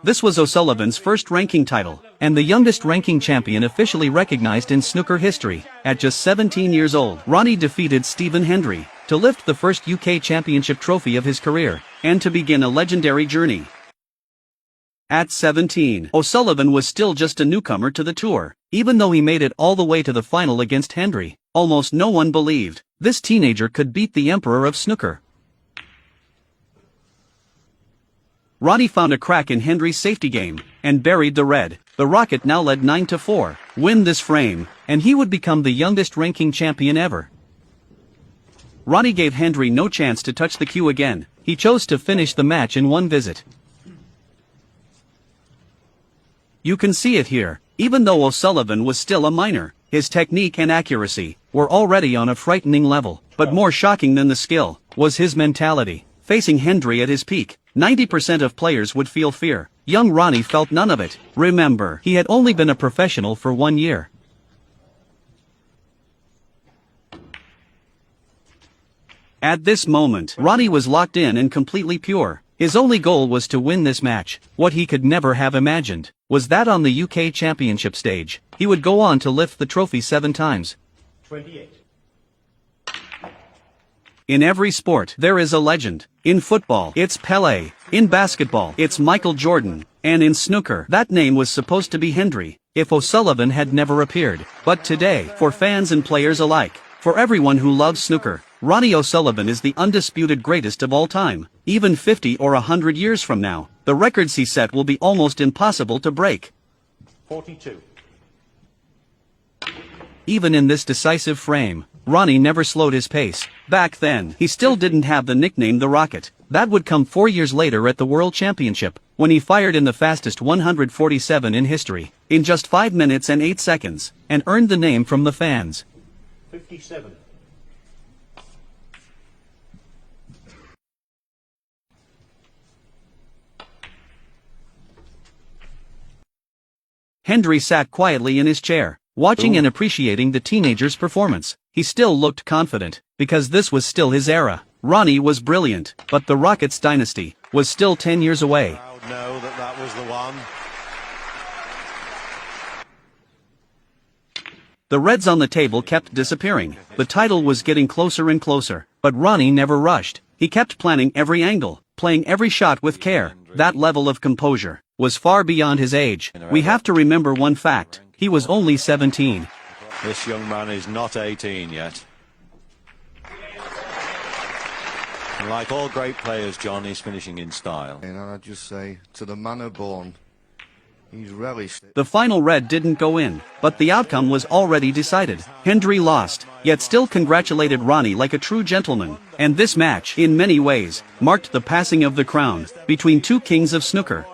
This was O'Sullivan's first ranking title, and the youngest ranking champion officially recognized in snooker history. At just 17 years old, Ronnie defeated Stephen Handry to lift the first UK championship trophy of his career, and to begin a legendary journey. At 17, O'Sullivan was still just a newcomer to the tour. Even though he made it all the way to the final against Handry, almost no one believed this teenager could beat the emperor of snooker. Ronnie found a crack in Handry's safety game, and buried the red. The Rocket now led 9-4. Win this frame, and he would become the youngest ranking champion ever. Ronnie gave Handry no chance to touch the cue again. He chose to finish the match in one visit. You can see it here. Even though O'Sullivan was still a minor, his technique and accuracy were already on a frightening level. But more shocking than the skill was his mentality. Facing Handry at his peak, 90% of players would feel fear. Young Ronnie felt none of it. Remember, he had only been a professional for 1 year. At this moment, Ronnie was locked in and completely pure. His only goal was to win this match. What he could never have imagined was that on the UK Championship stage, he would go on to lift the trophy 7 times. 28. In every sport, there is a legend. In football, it's Pelé. In basketball, it's Michael Jordan. And in snooker, that name was supposed to be Handry, if O'Sullivan had never appeared. But today, for fans and players alike, for everyone who loves snooker, Ronnie O'Sullivan is the undisputed greatest of all time. Even 50 or 100 years from now, the records he set will be almost impossible to break. 42. Even in this decisive frame, Ronnie never slowed his pace. Back then, he still didn't have the nickname the Rocket. That would come 4 years later at the World Championship, when he fired in the fastest 147 in history, in just 5 minutes and 8 seconds, and earned the name from the fans. 57. Handry sat quietly in his chair, watching and appreciating the teenager's performance. He still looked confident, because this was still his era. Ronnie was brilliant, but the Rockets' dynasty was still 10 years away. Know that was the one. The reds on the table kept disappearing. The title was getting closer and closer, but Ronnie never rushed. He kept planning every angle, playing every shot with care. That level of composure was far beyond his age. We have to remember one fact: he was only 17. This young man is not 18 yet. And like all great players, John is finishing in style. And I'd just say, to the manner born, he's relished it. The final red didn't go in, but the outcome was already decided. Handry lost, yet still congratulated Ronnie like a true gentleman. And this match, in many ways, marked the passing of the crown between two kings of snooker.